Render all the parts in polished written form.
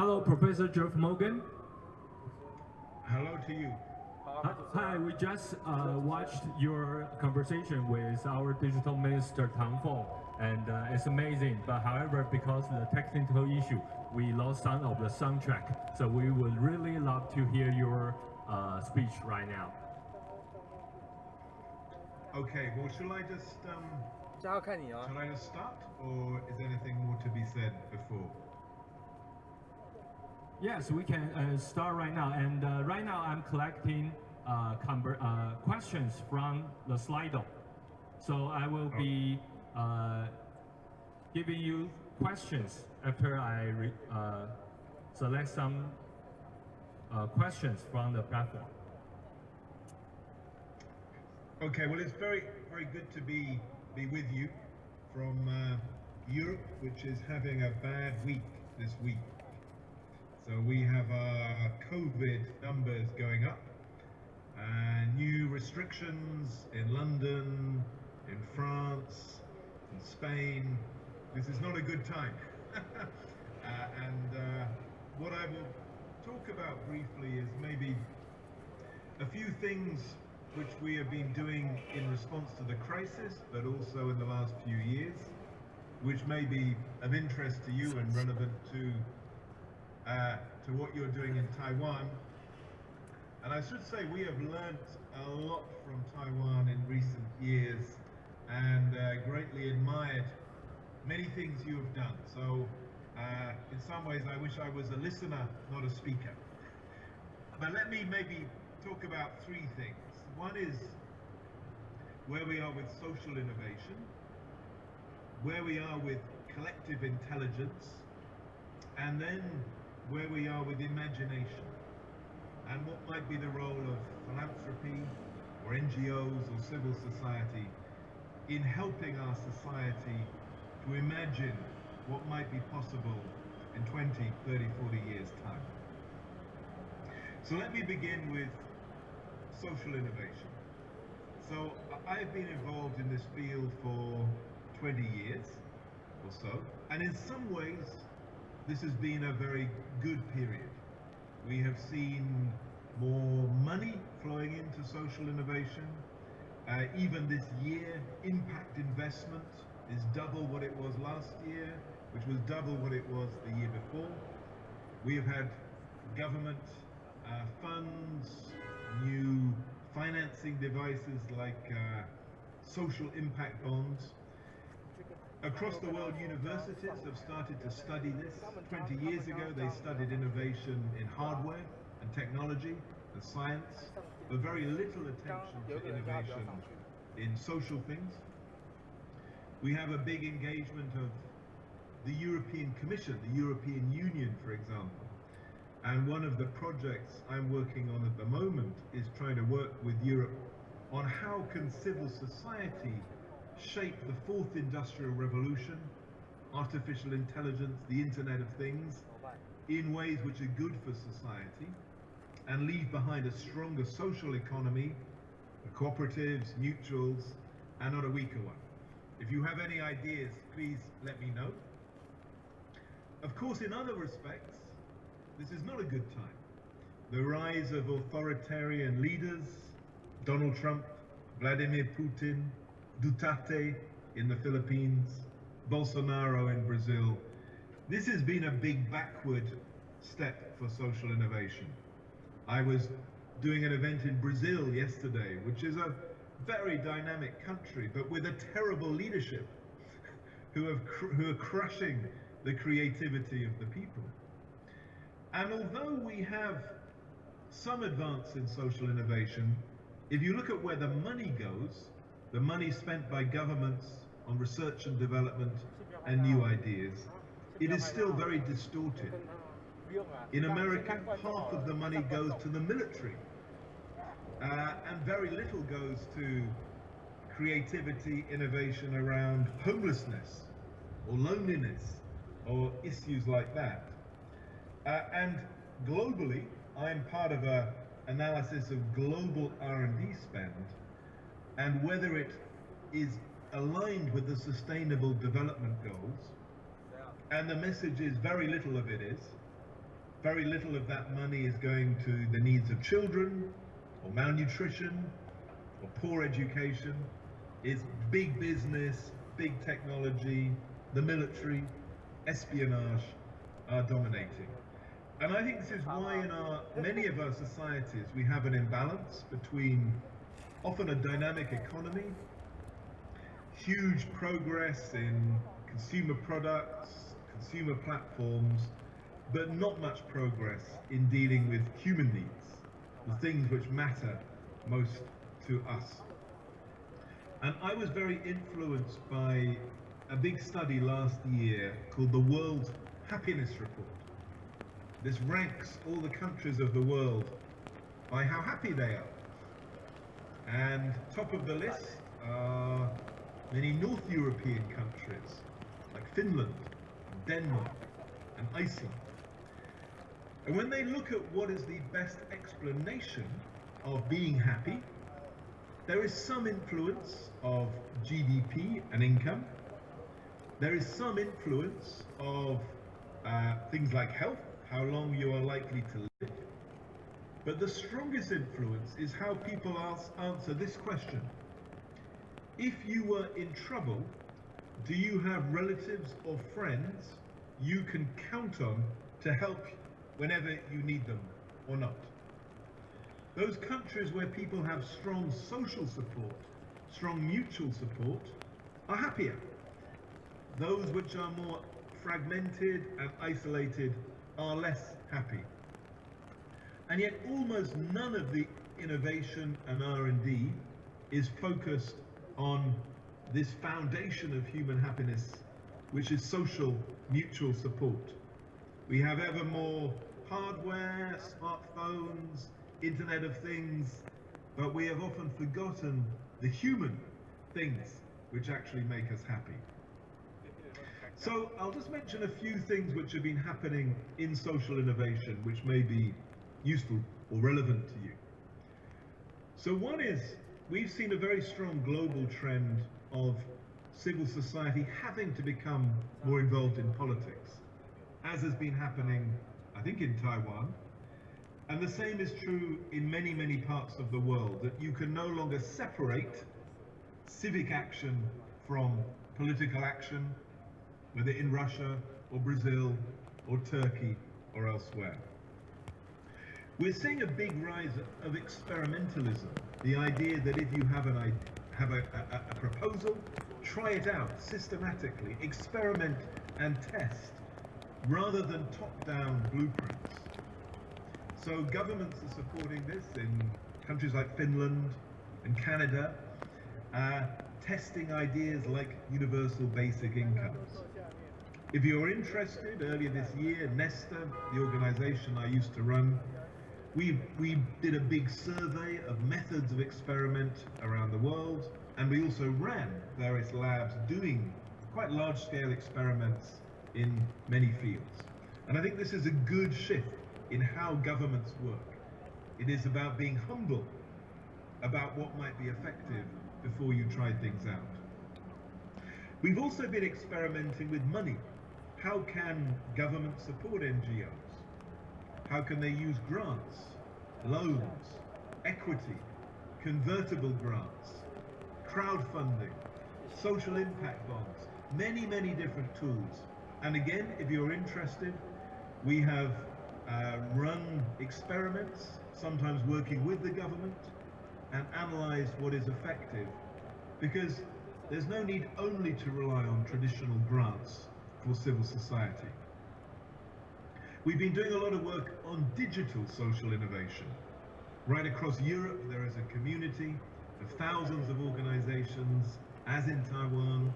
Hello, Professor Geoff Morgan. Hello to you. Hi, we just watched your conversation with our digital minister Tang Feng, and it's amazing. But however, because of the technical issue, we lost some of the soundtrack. So we would really love to hear your speech right now. Okay, well, shall I just 这要看你啊。 shall I just start, or is anything more to be said before? Yes, we can start right now. And right now, I'm collecting questions from the Slido. So I will be giving you questions after I select some questions from the platform. Okay, well, it's very, very good to be with you from Europe, which is having a bad week this week. So we have our COVID numbers going up, new restrictions in London, in France, in Spain. This is not a good time. What I will talk about briefly is maybe a few things which we have been doing in response to the crisis, but also in the last few years, which may be of interest to you and relevant to what you're doing in Taiwan. And I should say we have learnt a lot from Taiwan in recent years and greatly admired many things you have done. So in some ways I wish I was a listener, not a speaker. But let me maybe talk about three things. One is where we are with social innovation, where we are with collective intelligence, and then where we are with imagination, and what might be the role of philanthropy or NGOs or civil society in helping our society to imagine what might be possible in 20, 30, 40 years' time. So let me begin with social innovation. So I've been involved in this field for 20 years or so, and in some ways this has been a very good period. We have seen more money flowing into social innovation. Even this year, impact investment is double what it was last year, which was double what it was the year before. We have had government funds, new financing devices like social impact bonds. Across the world, universities have started to study this. 20 years ago, they studied innovation in hardware and technology and science, but very little attention to innovation in social things. We have a big engagement of the European Commission, the European Union, for example. And one of the projects I'm working on at the moment is trying to work with Europe on how can civil society shape the fourth industrial revolution, artificial intelligence, the Internet of Things, in ways which are good for society and leave behind a stronger social economy, cooperatives, mutuals, and not a weaker one. If you have any ideas, please let me know. Of course, in other respects, this is not a good time. The rise of authoritarian leaders, Donald Trump, Vladimir Putin, Duterte in the Philippines, Bolsonaro in Brazil. This has been a big backward step for social innovation. I was doing an event in Brazil yesterday, which is a very dynamic country, but with a terrible leadership who are crushing the creativity of the people. And although we have some advance in social innovation, if you look at where the money goes, the money spent by governments on research and development and new ideas, it is still very distorted. In America, half of the money goes to the military, and very little goes to creativity, innovation around homelessness or loneliness or issues like that. And globally, I'm part of an analysis of global R&D spend and whether it is aligned with the Sustainable Development Goals. And the message is very little of it is. Very little of that money is going to the needs of children, or malnutrition, or poor education. It's big business, big technology, the military, espionage are dominating. And I think this is why in many of our societies we have an imbalance between often a dynamic economy, huge progress in consumer products, consumer platforms, but not much progress in dealing with human needs, the things which matter most to us. And I was very influenced by a big study last year called the World Happiness Report. This ranks all the countries of the world by how happy they are. And top of the list are many North European countries like Finland, and Denmark, and Iceland. And when they look at what is the best explanation of being happy, there is some influence of GDP and income. There is some influence of things like health, how long you are likely to live. But the strongest influence is how people answer this question. If you were in trouble, do you have relatives or friends you can count on to help whenever you need them or not? Those countries where people have strong social support, strong mutual support, are happier. Those which are more fragmented and isolated are less happy. And yet almost none of the innovation and R&D is focused on this foundation of human happiness, which is social mutual support. We have ever more hardware, smartphones, Internet of Things, but we have often forgotten the human things which actually make us happy. So I'll just mention a few things which have been happening in social innovation which may be useful or relevant to you. So one is, we've seen a very strong global trend of civil society having to become more involved in politics, as has been happening, I think, in Taiwan. And the same is true in many, many parts of the world, that you can no longer separate civic action from political action, whether in Russia or Brazil or Turkey or elsewhere. We're seeing a big rise of experimentalism, the idea that if you have a proposal, try it out systematically, experiment and test, rather than top-down blueprints. So governments are supporting this in countries like Finland and Canada, testing ideas like universal basic incomes. If you're interested, earlier this year, Nesta, the organization I used to run, we did a big survey of methods of experiment around the world, and we also ran various labs doing quite large-scale experiments in many fields. And I think this is a good shift in how governments work. It is about being humble about what might be effective before you try things out. We've also been experimenting with money. How can government support NGOs? How can they use grants, loans, equity, convertible grants, crowdfunding, social impact bonds, many, many different tools. And again, if you're interested, we have run experiments, sometimes working with the government, and analysed what is effective, because there's no need only to rely on traditional grants for civil society. We've been doing a lot of work on digital social innovation. Right across Europe, there is a community of thousands of organizations, as in Taiwan,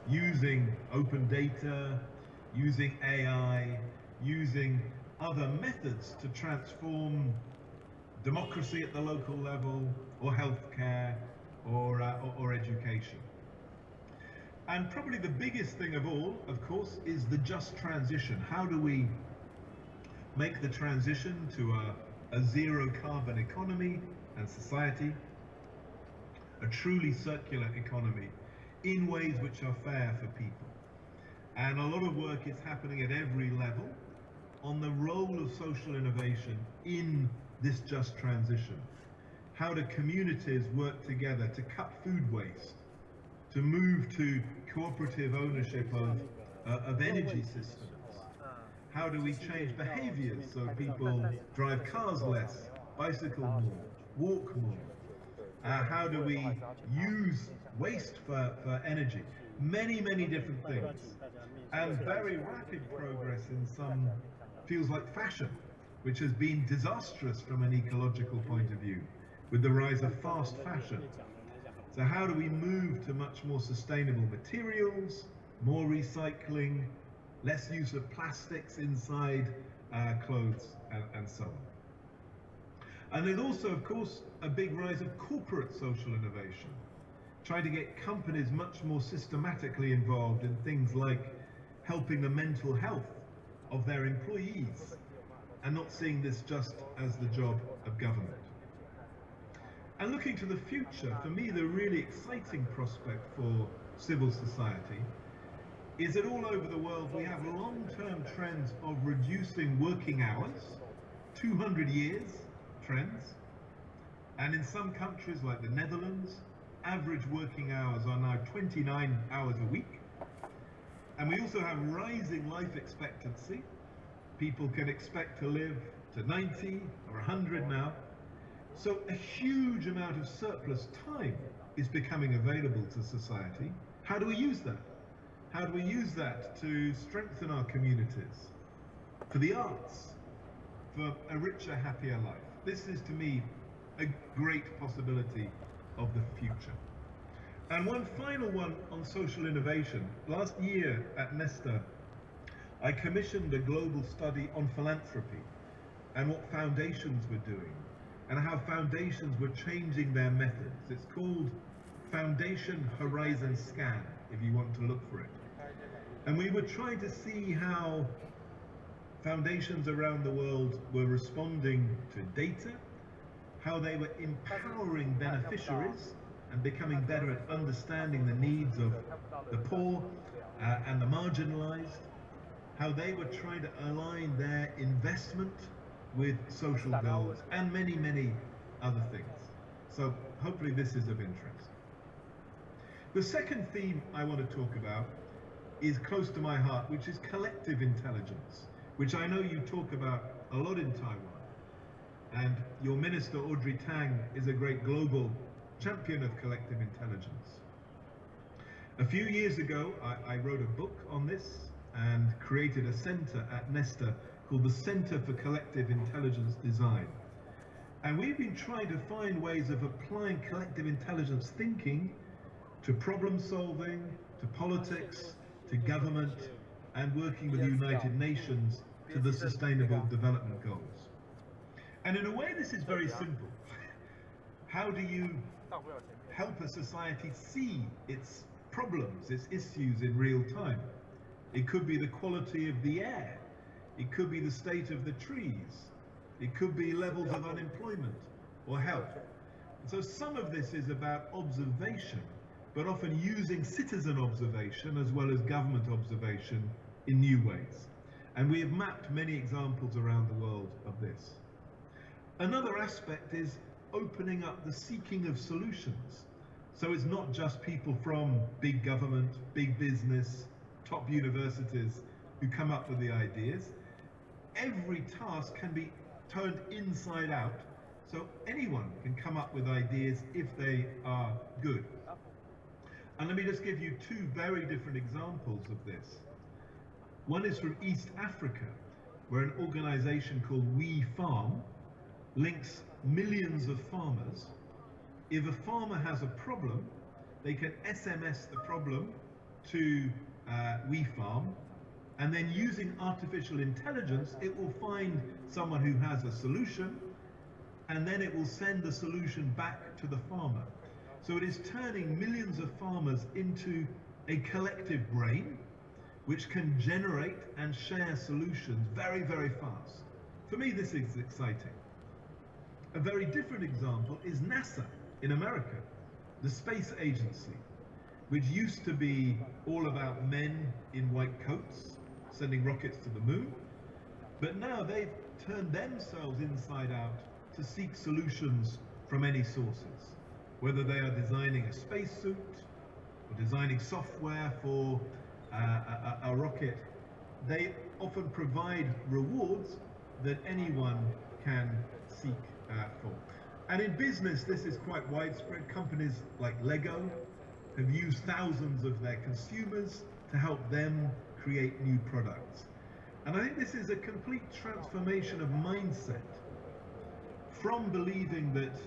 using open data, using AI, using other methods to transform democracy at the local level, or healthcare, or education. And probably the biggest thing of all, of course, is the just transition. How do we make the transition to a zero carbon economy and society, a truly circular economy, in ways which are fair for people? And a lot of work is happening at every level. on the role of social innovation in this just transition. How do communities work together to cut food waste, to move to cooperative ownership of energy systems? How do we change behaviors so people drive cars less, bicycle more, walk more? How do we use waste for energy? Many, many different things. And very rapid progress in some fields like fashion, which has been disastrous from an ecological point of view, with the rise of fast fashion. So how do we move to much more sustainable materials, more recycling, less use of plastics inside clothes, and so on. And there's also, of course, a big rise of corporate social innovation, trying to get companies much more systematically involved in things like helping the mental health of their employees, and not seeing this just as the job of government. And looking to the future, for me, the really exciting prospect for civil society is that all over the world we have long-term trends of reducing working hours, 200 years trends, and in some countries like the Netherlands, average working hours are now 29 hours a week. And we also have rising life expectancy. People can expect to live to 90 or 100 now. So a huge amount of surplus time is becoming available to society. How do we use that? How do we use that to strengthen our communities, for the arts, for a richer, happier life? This is, to me, a great possibility of the future. And one final one on social innovation. Last year at Nesta, I commissioned a global study on philanthropy and what foundations were doing and how foundations were changing their methods. It's called Foundation Horizon Scan, if you want to look for it. And we were trying to see how foundations around the world were responding to data, how they were empowering beneficiaries and becoming better at understanding the needs of the poor and the marginalized, how they were trying to align their investment with social goals, and many, many other things. So hopefully this is of interest. The second theme I want to talk about is close to my heart, which is collective intelligence, which I know you talk about a lot in Taiwan. And your minister, Audrey Tang, is a great global champion of collective intelligence. A few years ago, I wrote a book on this and created a center at Nesta called the Center for Collective Intelligence Design. And we've been trying to find ways of applying collective intelligence thinking to problem solving, to politics, to government, and working with the United Nations to the Sustainable Development Goals. And in a way, this is very simple. How do you help a society see its problems, its issues in real time? It could be the quality of the air. It could be the state of the trees. It could be levels of unemployment or health. And so some of this is about observation, but often using citizen observation as well as government observation in new ways. And we have mapped many examples around the world of this. Another aspect is opening up the seeking of solutions. So it's not just people from big government, big business, top universities who come up with the ideas. Every task can be turned inside out, so anyone can come up with ideas if they are good. And let me just give you two very different examples of this. One is from East Africa, where an organization called We Farm links millions of farmers. If a farmer has a problem, they can SMS the problem to We Farm, and then using artificial intelligence, it will find someone who has a solution, and then it will send the solution back to the farmer. So it is turning millions of farmers into a collective brain, which can generate and share solutions very, very fast. For me, this is exciting. A very different example is NASA in America, the space agency, which used to be all about men in white coats sending rockets to the moon. But now they've turned themselves inside out to seek solutions from any sources, whether they are designing a spacesuit or designing software for a rocket. They often provide rewards that anyone can seek for. And in business, this is quite widespread. Companies like Lego have used thousands of their consumers to help them create new products. And I think this is a complete transformation of mindset from believing that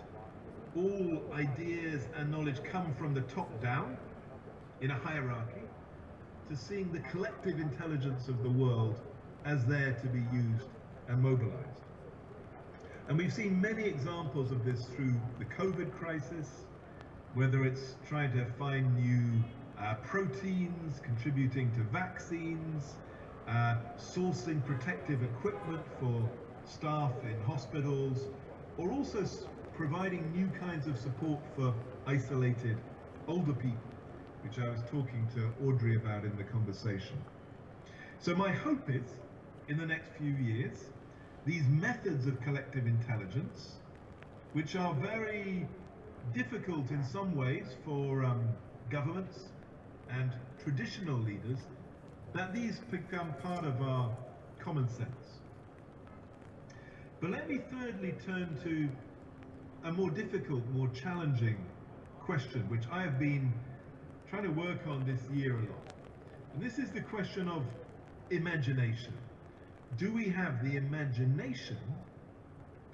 all ideas and knowledge come from the top down in a hierarchy to seeing the collective intelligence of the world as there to be used and mobilized. And we've seen many examples of this through the COVID crisis, whether it's trying to find new proteins, contributing to vaccines, sourcing protective equipment for staff in hospitals, or also providing new kinds of support for isolated older people, which I was talking to Audrey about in the conversation. So my hope is, in the next few years, these methods of collective intelligence, which are very difficult in some ways for governments and traditional leaders, that these become part of our common sense. But let me thirdly turn to a more difficult, more challenging question, which I have been trying to work on this year a lot. And this is the question of imagination. Do we have the imagination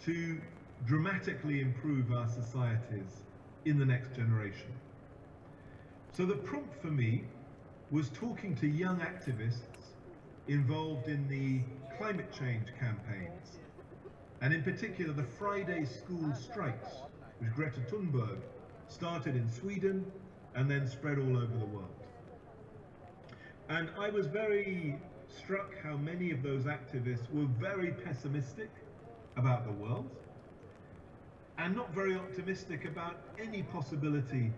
to dramatically improve our societies in the next generation? So the prompt for me was talking to young activists involved in the climate change campaigns, and in particular the Friday school strikes, which Greta Thunberg started in Sweden and then spread all over the world. And I was very struck how many of those activists were very pessimistic about the world and not very optimistic about any possibility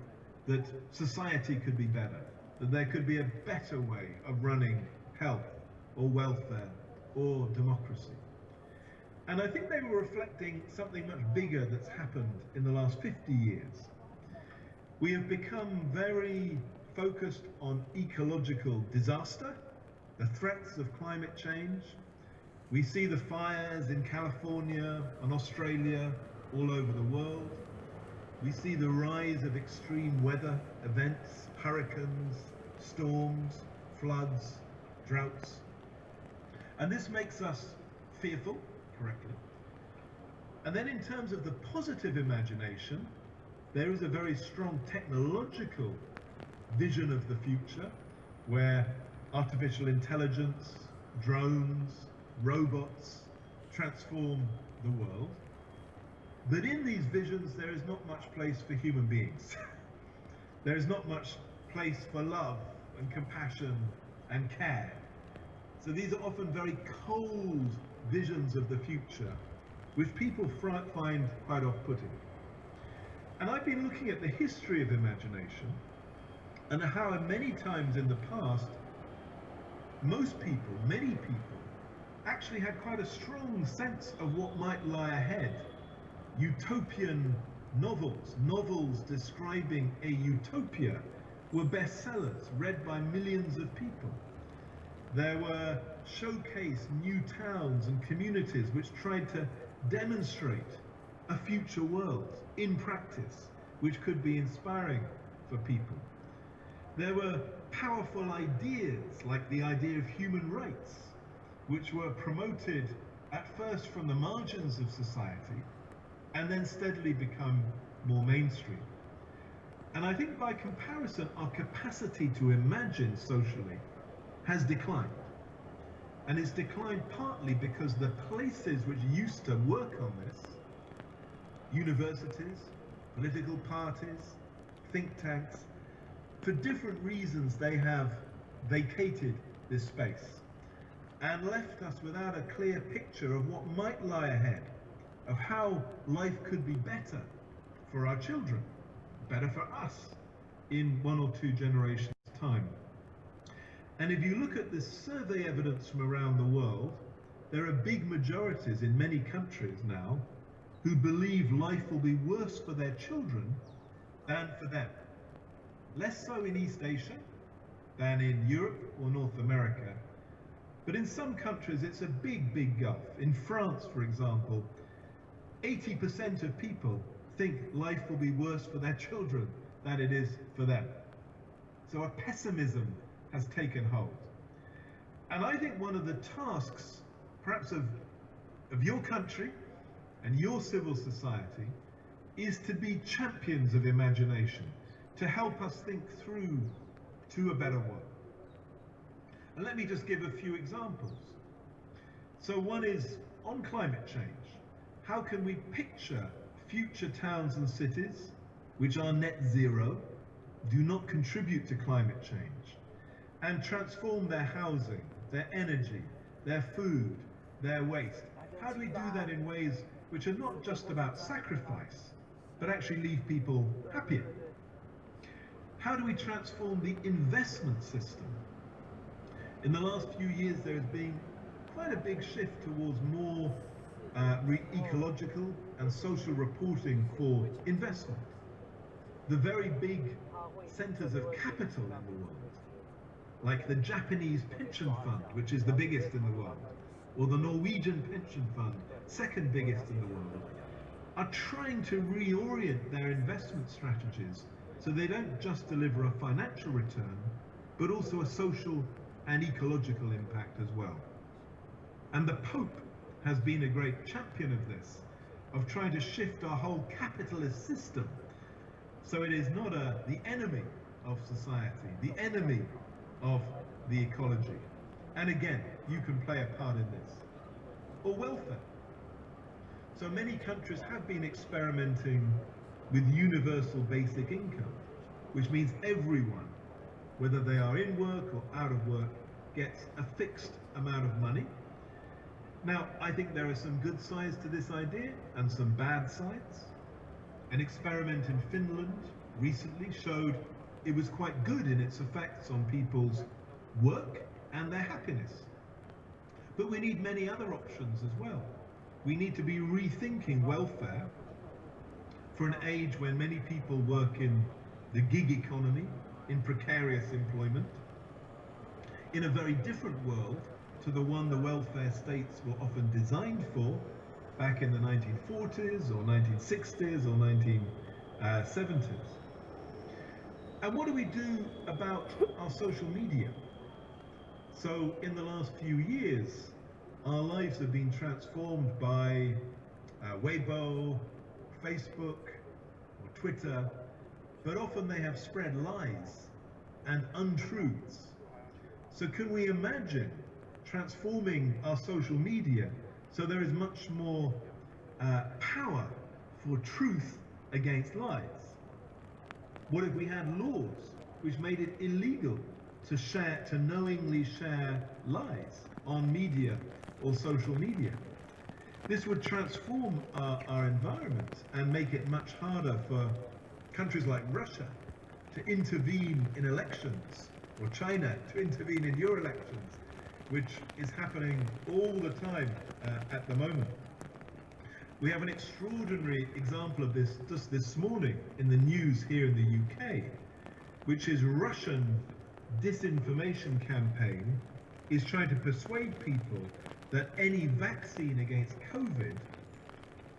that society could be better, that there could be a better way of running health or welfare or democracy. And I think they were reflecting something much bigger that's happened in the last 50 years. We have become very focused on ecological disaster, the threats of climate change. We see the fires in California and Australia, all over the world. We see the rise of extreme weather events, hurricanes, storms, floods, droughts. And this makes us fearful, correctly. And then in terms of the positive imagination, there is a very strong technological vision of the future where artificial intelligence, drones, robots transform the world. But in these visions, there is not much place for human beings. There is not much place for love and compassion and care. So these are often very cold visions of the future, which people find quite off-putting. And I've been looking at the history of imagination and how many times in the past, most people, many people, actually had quite a strong sense of what might lie ahead. Utopian novels describing a utopia were bestsellers read by millions of people. There were showcased new towns and communities which tried to demonstrate a future world in practice, which could be inspiring for people. There were powerful ideas like the idea of human rights, which were promoted at first from the margins of society and then steadily become more mainstream. And I think by comparison, our capacity to imagine socially has declined. And it's declined partly because the places which used to work on this, universities, political parties, think tanks, for different reasons they have vacated this space and left us without a clear picture of what might lie ahead, of how life could be better for our children, better for us in 1 or 2 generations' time. And if you look at the survey evidence from around the world, there are big majorities in many countries now who believe life will be worse for their children than for them. Less so in East Asia than in Europe or North America. But in some countries, it's a big, big gulf. In France, for example, 80% of people think life will be worse for their children than it is for them. So a pessimism has taken hold. And I think one of the tasks, perhaps of your country and your civil society, is to be champions of imagination, to help us think through to a better world. And let me just give a few examples. So one is on climate change. How can we picture future towns and cities which are net zero, do not contribute to climate change, and transform their housing, their energy, their food, their waste? How do we do that in ways which are not just about sacrifice, but actually leave people happier? How do we transform the investment system? In the last few years, there has been quite a big shift towards more ecological and social reporting for investment. The very big centers of capital in the world, like the Japanese pension fund, which is the biggest in the world, or the Norwegian pension fund, second biggest in the world, are trying to reorient their investment strategies so they don't just deliver a financial return, but also a social and ecological impact as well. And the Pope has been a great champion of this, of trying to shift our whole capitalist system so it is not the enemy of society, the enemy of the ecology. And again, you can play a part in this. Or welfare. So many countries have been experimenting with universal basic income, which means everyone, whether they are in work or out of work, gets a fixed amount of money. Now, I think there are some good sides to this idea and some bad sides. An experiment in Finland recently showed it was quite good in its effects on people's work and their happiness. But we need many other options as well. We need to be rethinking welfare for an age when many people work in the gig economy, in precarious employment, in a very different world to the one the welfare states were often designed for back in the 1940s or 1960s or 1970s. And what do we do about our social media? So in the last few years, our lives have been transformed by Weibo, Facebook, or Twitter, but often they have spread lies and untruths. So can we imagine transforming our social media so there is much more power for truth against lies? What if we had laws which made it illegal to knowingly share lies on media or social media? This would transform our environment and make it much harder for countries like Russia to intervene in elections, or China to intervene in your elections, which is happening all the time at the moment. We have an extraordinary example of this just this morning in the news here in the UK, which is Russian disinformation campaign is trying to persuade people that any vaccine against COVID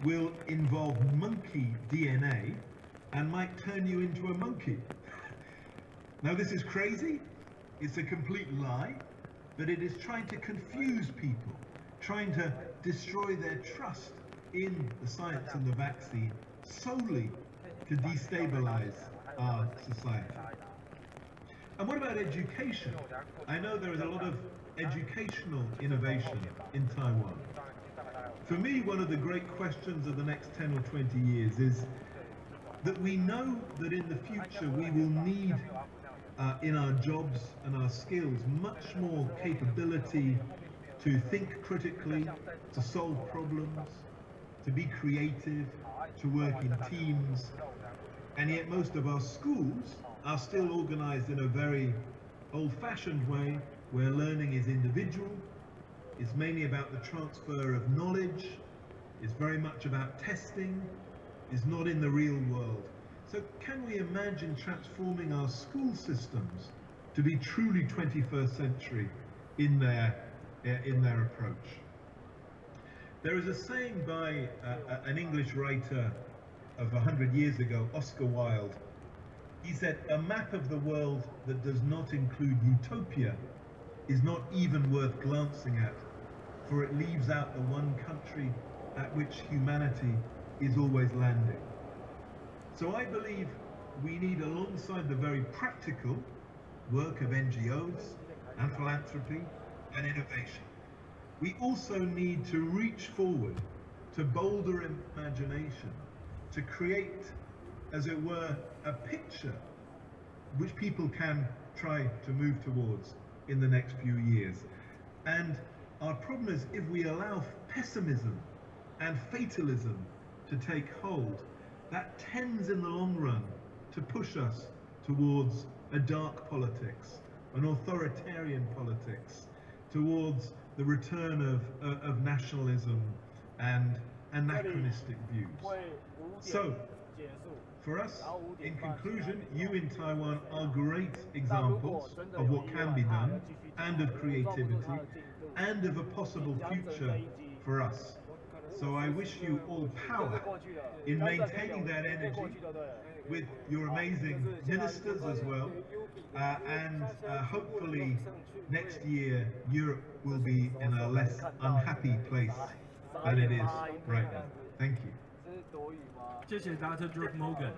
will involve monkey DNA and might turn you into a monkey. Now this is crazy, it's a complete lie, but it is trying to confuse people, trying to destroy their trust in the science and the vaccine solely to destabilize our society. And what about education? I know there is a lot of educational innovation in Taiwan. For me, one of the great questions of the next 10 or 20 years is that we know that in the future we will need in our jobs and our skills much more capability to think critically, to solve problems, to be creative, to work in teams. And yet most of our schools are still organized in a very old-fashioned way where learning is individual, It's mainly about the transfer of knowledge. It's very much about testing. It's not in the real world. So can we imagine transforming our school systems to be truly 21st century in their approach? There is a saying by an English writer of 100 years ago, Oscar Wilde. He said, "A map of the world that does not include utopia is not even worth glancing at, for it leaves out the one country at which humanity is always landing." So I believe we need, alongside the very practical work of NGOs and philanthropy and innovation, we also need to reach forward to bolder imagination, to create, as it were, a picture which people can try to move towards in the next few years. And our problem is, if we allow pessimism and fatalism to take hold, that tends in the long run to push us towards a dark politics, an authoritarian politics, towards the return of nationalism and anachronistic views. So, for us, in conclusion, you in Taiwan are great examples of what can be done, and of creativity, and of a possible future for us. So I wish you all power in maintaining that energy with your amazing ministers as well, and hopefully next year Europe will be in a less unhappy place than it is right now. Thank you. 谢谢 Dr. George Morgan。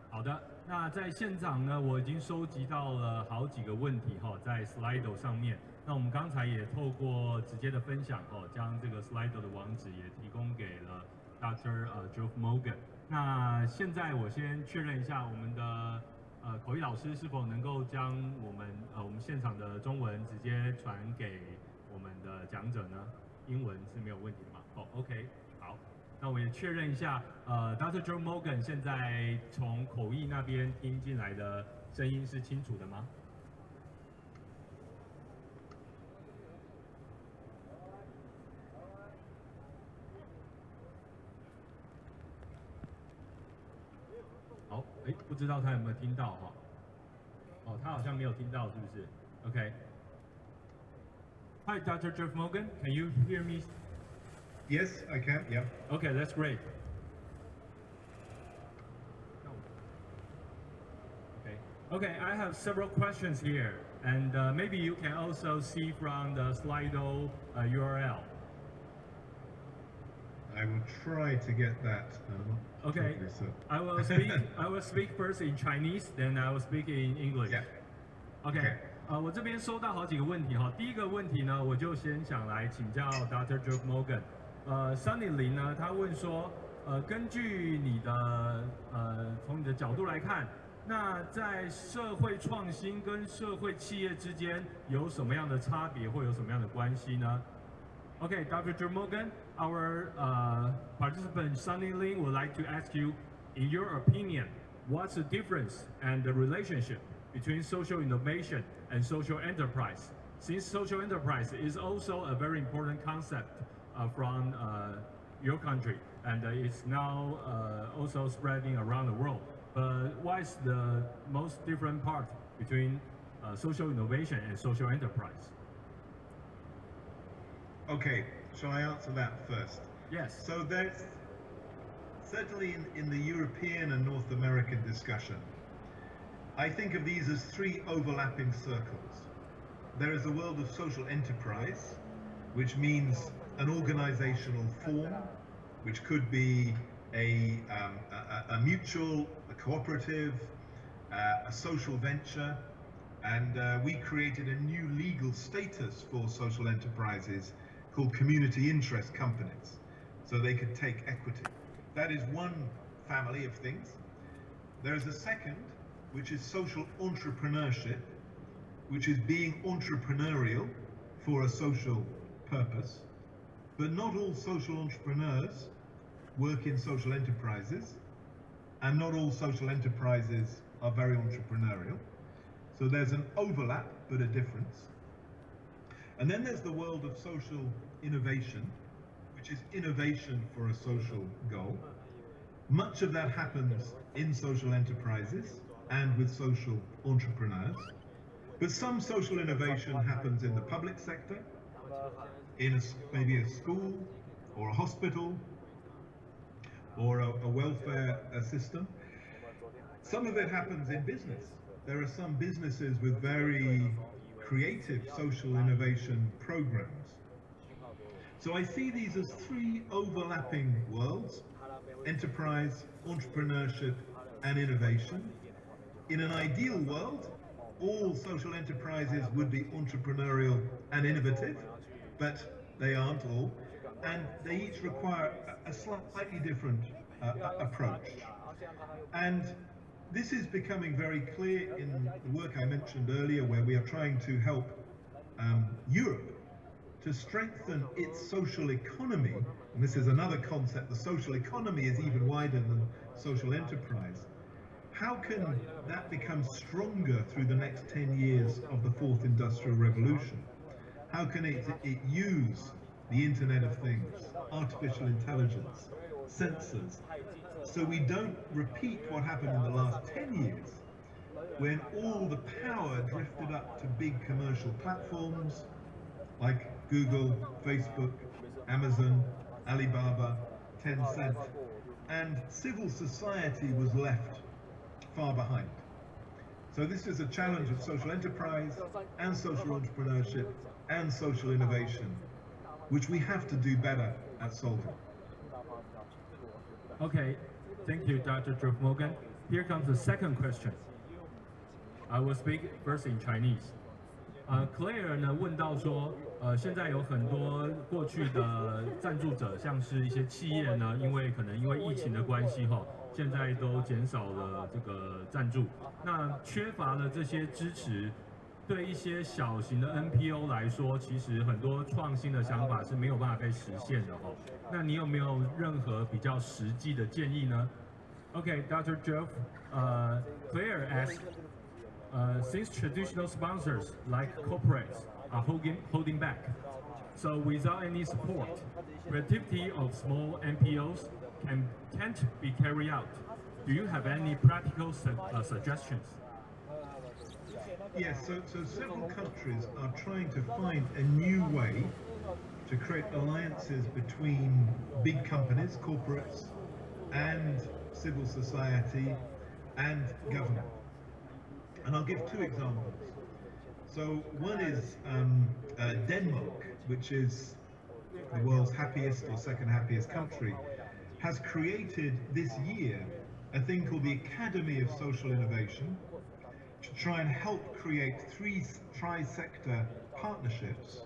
好的，那在现场呢，我已经收集到了好几个问题哈，在 Slido 上面。那我们刚才也透过直接的分享哦，将这个 Slido 的网址也提供给了 Dr. George Morgan。那现在我先确认一下，我们的口译老师是否能够将我们现场的中文直接传给我们的讲者呢？英文是没有问题的吗？哦 ，OK， 好。那我也确认一下，Dr. George Morgan 现在从口译那边听进来的声音是清楚的吗？好，不知道他有没有听到哈？哦，他好像没有听到，是不是 ？OK。Hi, Dr. George Morgan. Can you hear me? Yes, I can. Yeah. Okay, that's great. Okay, I have several questions here, and maybe you can also see from the Slido URL. I will try to get that. Okay, I will speak first in Chinese, then I will speak in English. Yeah. Okay. 我这边收到好几个问题哈。第一个问题呢，我就先想来请教 Dr. George Morgan。Sunny 林呢，他问说，根据你的从你的角度来看，那在社会创新跟社会企业之间有什么样的差别，或有什么样的关系呢？Okay, Dr. George Morgan, our participant Sunny Lin would like to ask you, in your opinion, what's the difference and the relationship between social innovation and social enterprise? Since social enterprise is also a very important concept from your country, and it's now also spreading around the world. But what is the most different part between social innovation and social enterprise? Okay, shall I answer that first? Yes. So there's certainly in the European and North American discussion, I think of these as three overlapping circles. There is a world of social enterprise, which means an organizational form, which could be a mutual, a cooperative, a social venture, and we created a new legal status for social enterprises called community interest companies, so they could take equity. That is one family of things. There is a second, which is social entrepreneurship, which is being entrepreneurial for a social purpose. But not all social entrepreneurs work in social enterprises, and not all social enterprises are very entrepreneurial. So there's an overlap, but a difference. And then there's the world of social innovation, which is innovation for a social goal. Much of that happens in social enterprises and with social entrepreneurs. But some social innovation happens in the public sector, in maybe a school or a hospital or a welfare system. Some of it happens in business. There are some businesses with very creative social innovation programs. So I see these as three overlapping worlds: enterprise, entrepreneurship, and innovation. In an ideal world, all social enterprises would be entrepreneurial and innovative, but they aren't all, and they each require a slightly different approach. And this is becoming very clear in the work I mentioned earlier, where we are trying to help Europe to strengthen its social economy. And this is another concept: the social economy is even wider than social enterprise. How can that become stronger through the next 10 years of the fourth industrial revolution? How can it use the Internet of Things, artificial intelligence, sensors, so we don't repeat what happened in the last 10 years, when all the power drifted up to big commercial platforms like Google, Facebook, Amazon, Alibaba, Tencent, and civil society was left far behind. So this is a challenge of social enterprise and social entrepreneurship and social innovation, which we have to do better at solving. Okay, thank you, Dr. Geoff Morgan. Here comes the second question. I will speak first in Chinese. Claire 呢问到说，现在有很多过去的赞助者，像是一些企业呢，因为疫情的关系现在都减少了这个赞助，那缺乏了这些支持，对一些小型的 NPO 来说，其实很多创新的想法是没有办法被实现的那你有没有任何比较实际的建议呢 ？Okay, Dr. Geoff, Claire asked, since traditional sponsors like corporates are holding back, so without any support, creativity of small NPOs can't be carried out. Do you have any practical suggestions? Yes, so several countries are trying to find a new way to create alliances between big companies, corporates, and civil society and government. And I'll give two examples. So one is Denmark, which is the world's happiest or second happiest country, has created this year a thing called the Academy of Social Innovation to try and help create three tri-sector partnerships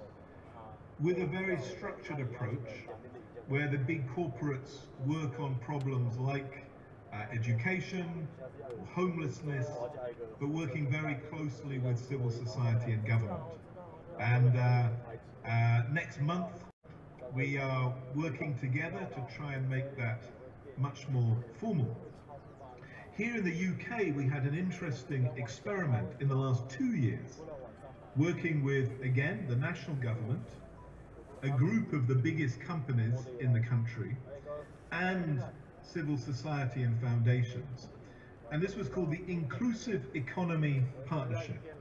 with a very structured approach where the big corporates work on problems like education, homelessness, but working very closely with civil society and government. And next month, we are working together to try and make that much more formal. Here in the UK, we had an interesting experiment in the last 2 years, working with, again, the national government, a group of the biggest companies in the country, and civil society and foundations. And this was called the Inclusive Economy Partnership.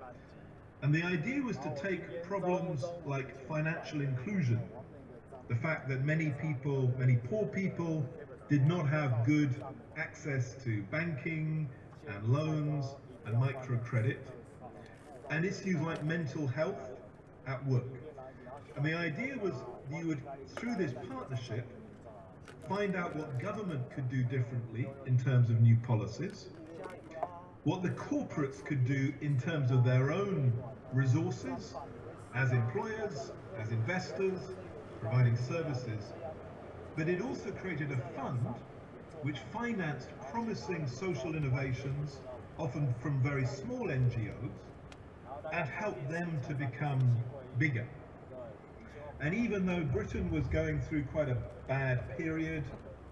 And the idea was to take problems like financial inclusion, the fact that many poor people did not have good access to banking and loans and microcredit, and issues like mental health at work. And the idea was you would, through this partnership, find out what government could do differently in terms of new policies, what the corporates could do in terms of their own resources as employers, as investors, providing services, but it also created a fund which financed promising social innovations, often from very small NGOs, and helped them to become bigger. And even though Britain was going through quite a bad period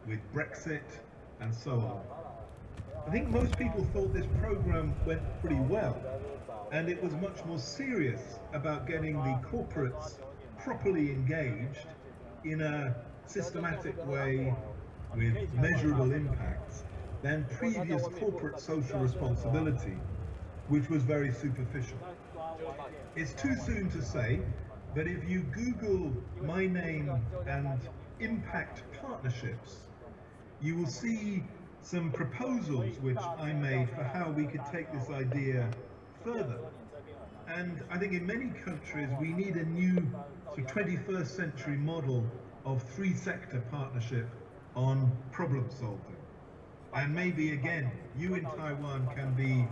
with Brexit and so on, I think most people thought this program went pretty well. and it was much more serious about getting the corporates properly engaged in a systematic way with measurable impacts than previous corporate social responsibility, which was very superficial. It's too soon to say, but if you Google my name and impact partnerships, you will see some proposals which I made for how we could take this idea further. And I think in many countries we need a new 21st century model of three-sector partnership on problem solving. And maybe again, you in Taiwan can be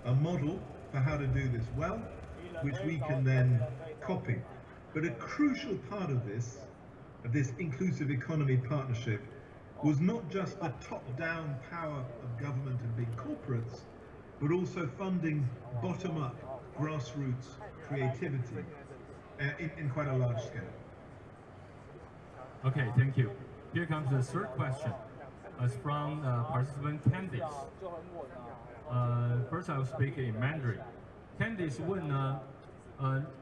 a model for how to do this well, which we can then copy. But a crucial part of this inclusive economy partnership, was not just the top-down power of government and big corporates, but also funding bottom-up grassroots creativity in quite a large scale. Okay, thank you. Here comes the third question. It's from participant Candice. First I'll speak in Mandarin. Candice 问呢，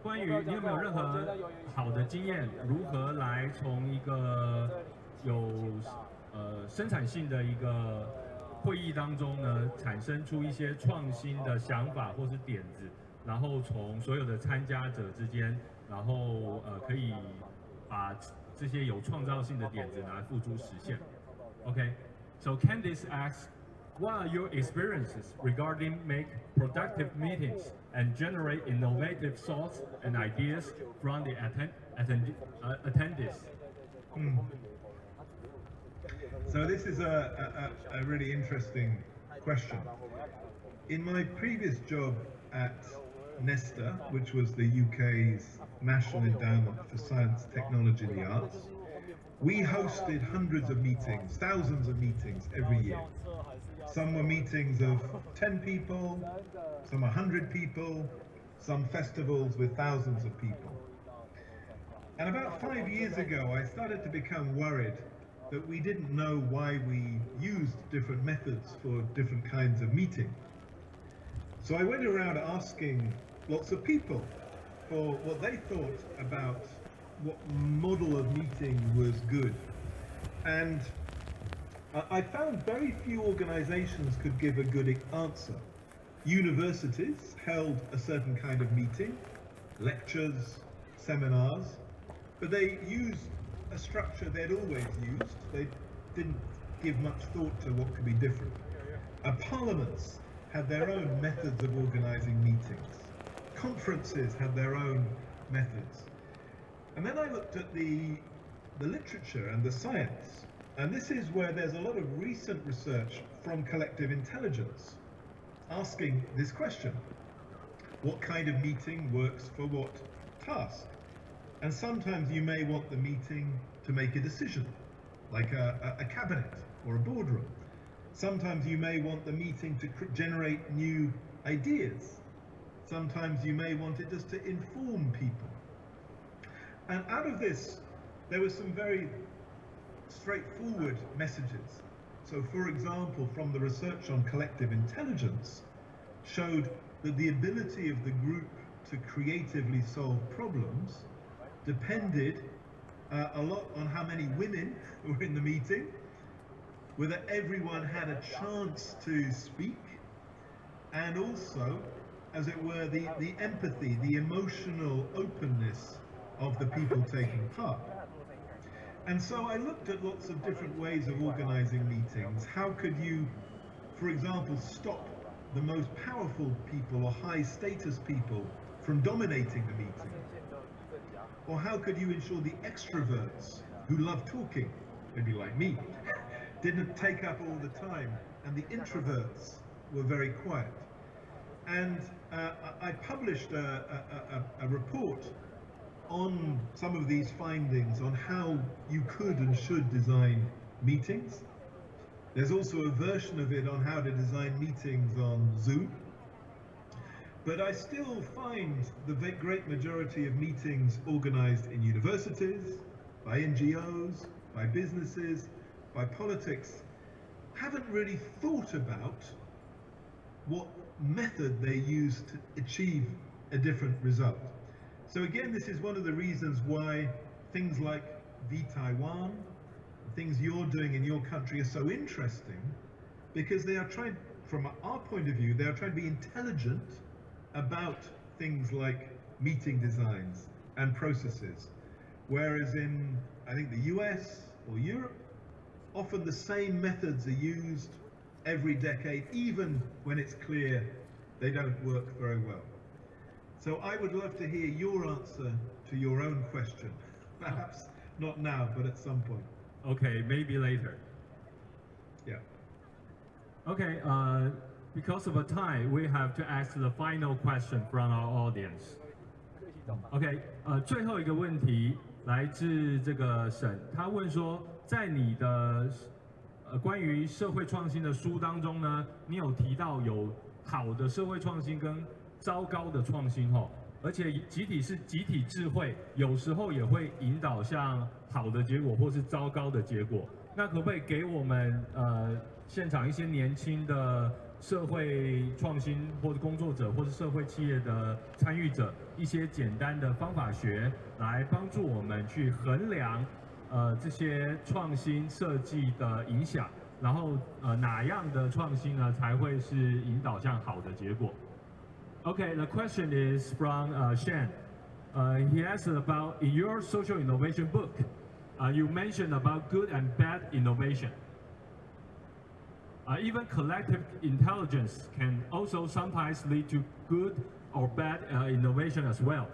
关于你有没有任何好的经验，如何来从一个有生产性的一个会议当中呢，产生出一些创新的想法或是点子，然后从所有的参加者之间，然后可以把这些有创造性的点子拿来付诸实现。Okay, so Candice asks, what are your experiences regarding make productive meetings and generate innovative thoughts and ideas from the attendees? So this is a really interesting question. In my previous job at Nesta, which was the UK's National Endowment for Science, Technology and the Arts, we hosted hundreds of meetings, thousands of meetings every year. Some were meetings of 10 people, some 100 people, some festivals with thousands of people. And about 5 years ago, I started to become worried that we didn't know why we used different methods for different kinds of meeting. So I went around asking lots of people for what they thought about what model of meeting was good. And I found very few organizations could give a good answer. Universities held a certain kind of meeting, lectures, seminars, but they used a structure they'd always used. They didn't give much thought to what could be different. Parliaments had their own methods of organizing meetings. Conferences had their own methods. And then I looked at the literature and the science, and this is where there's a lot of recent research from collective intelligence asking this question: what kind of meeting works for what task? And sometimes you may want the meeting to make a decision, like a cabinet or a boardroom. Sometimes you may want the meeting to generate new ideas. Sometimes you may want it just to inform people. And out of this, there were some very straightforward messages. So, for example, from the research on collective intelligence, showed that the ability of the group to creatively solve problems depended a lot on how many women were in the meeting, whether everyone had a chance to speak, and also, as it were, the empathy, the emotional openness of the people taking part. And so I looked at lots of different ways of organizing meetings. How could you, for example, stop the most powerful people or high status people from dominating the meeting? Or how could you ensure the extroverts who love talking, maybe like me, didn't take up all the time, and the introverts were very quiet? And I published a report on some of these findings on how you could and should design meetings. There's also a version of it on how to design meetings on Zoom. But I still find the great majority of meetings organized in universities, by NGOs, by businesses, by politics, haven't really thought about what method they use to achieve a different result. So again, this is one of the reasons why things like V-Taiwan, things you're doing in your country are so interesting, because they are trying, from our point of view, they are trying to be intelligent about things like meeting designs and processes. Whereas in, I think, the US or Europe, often the same methods are used every decade, even when it's clear they don't work very well. So I would love to hear your answer to your own question. Perhaps not now, but at some point. Okay, maybe later. Yeah. Okay, because of the time, we have to ask the final question from our audience. OK， 最后一个问题来自这个沈，他问说，在你的关于社会创新的书当中呢，你有提到有好的社会创新跟糟糕的创新吼，而且集体是集体智慧，有时候也会引导向好的结果或是糟糕的结果。那可不可以给我们现场一些年轻的社会创新或者工作者或是社会企业的参与者一些简单的方法学，来帮助我们去衡量这些创新设计的影响，然后哪样的创新呢才会是引导向好的结果？ Okay, the question is from Shen. He asked about, in your social innovation book, you mentioned about good and bad innovation. Even collective intelligence can also sometimes lead to good or bad innovation as well.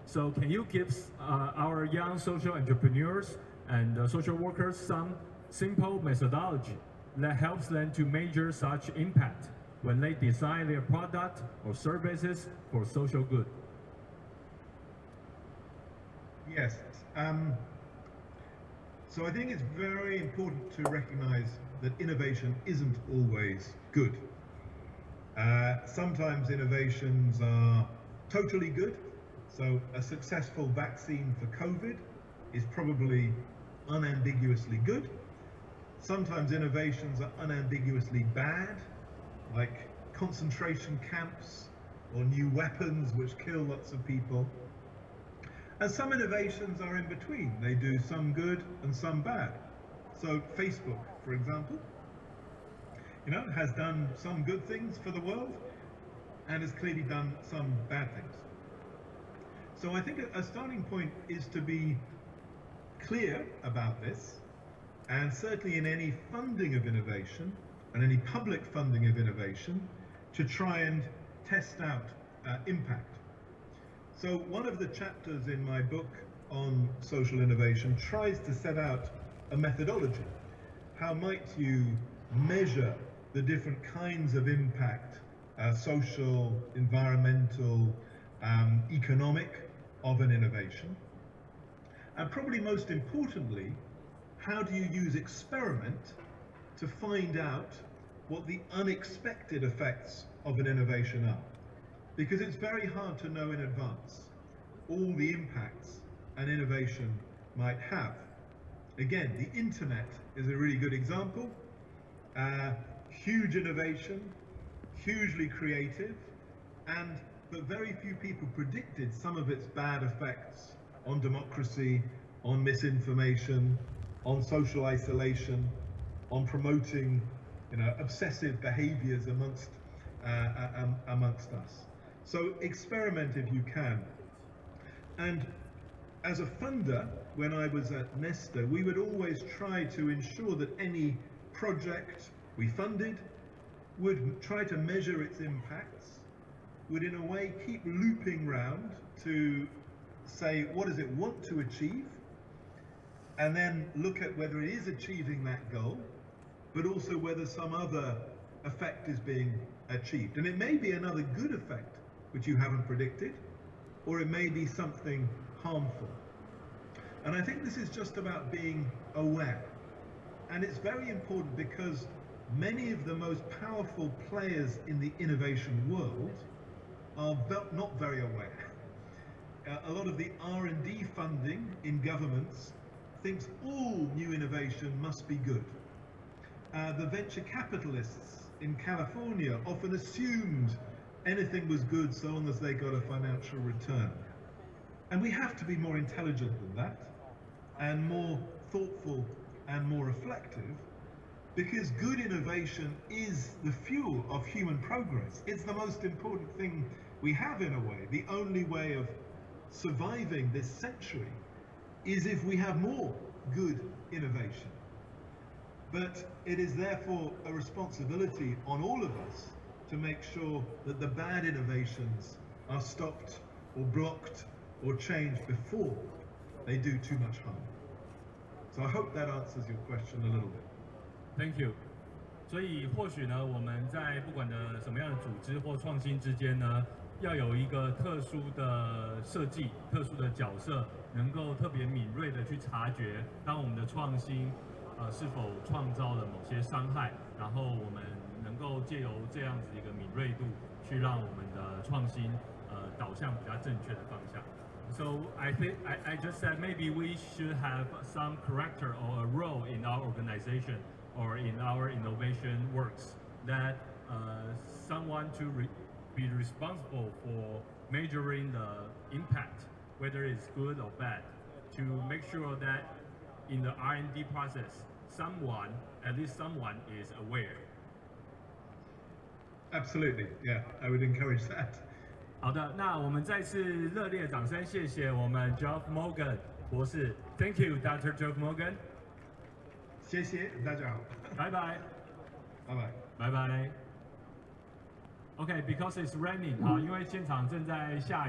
So can you give our young social entrepreneurs and social workers some simple methodology that helps them to measure such impact when they design their product or services for social good? Yes. So I think it's very important to recognize that innovation isn't always good. Sometimes innovations are totally good. So a successful vaccine for COVID is probably unambiguously good. Sometimes innovations are unambiguously bad, like concentration camps or new weapons which kill lots of people. And some innovations are in between. They do some good and some bad. So Facebook, for example, has done some good things for the world and has clearly done some bad things. So I think a starting point is to be clear about this, and certainly in any funding of innovation and any public funding of innovation, to try and test out impact. So one of the chapters in my book on social innovation tries to set out a methodology. How might you measure the different kinds of impact, social, environmental, economic, of an innovation? And probably most importantly, how do you use experiment to find out what the unexpected effects of an innovation are? Because it's very hard to know in advance all the impacts an innovation might have. Again, the internet is a really good example. Huge innovation, hugely creative, but very few people predicted some of its bad effects on democracy, on misinformation, on social isolation, on promoting obsessive behaviors amongst us. So experiment if you can. And as a funder, when I was at Nesta, we would always try to ensure that any project we funded would try to measure its impacts, would in a way keep looping round to say what does it want to achieve, and then look at whether it is achieving that goal, but also whether some other effect is being achieved. And it may be another good effect which you haven't predicted, or it may be something harmful. And I think this is just about being aware. And it's very important because many of the most powerful players in the innovation world are not very aware. A lot of the R&D funding in governments thinks all new innovation must be good. The venture capitalists in California often assumed anything was good so long as they got a financial return. And we have to be more intelligent than that, and more thoughtful and more reflective, because good innovation is the fuel of human progress. It's the most important thing we have in a way. The only way of surviving this century is if we have more good innovation. But it is therefore a responsibility on all of us to make sure that the bad innovations are stopped or blocked or changed before they do too much harm. So I hope that answers your question a little bit. Thank you。所以或许呢，我们在不管的什么样的组织或创新之间呢，要有一个特殊的设计、特殊的角色，能够特别敏锐的去察觉，当我们的创新是否创造了某些伤害，然后我们能够借由这样子一个敏锐度，去让我们的创新导向比较正确的方向。So I think I just said maybe we should have some character or a role in our organization or in our innovation works that someone to be responsible for measuring the impact, whether it's good or bad, to make sure that in the R&D process, someone, at least someone, is aware. Absolutely, yeah, I would encourage that. 好的，那我们再次热烈掌声，谢谢我们 Geoff Morgan 博士。Thank you, Dr. Geoff Morgan. 谢谢，大家好。拜拜。拜拜。拜拜。Okay, because it's raining 啊，因为现场正在下雨。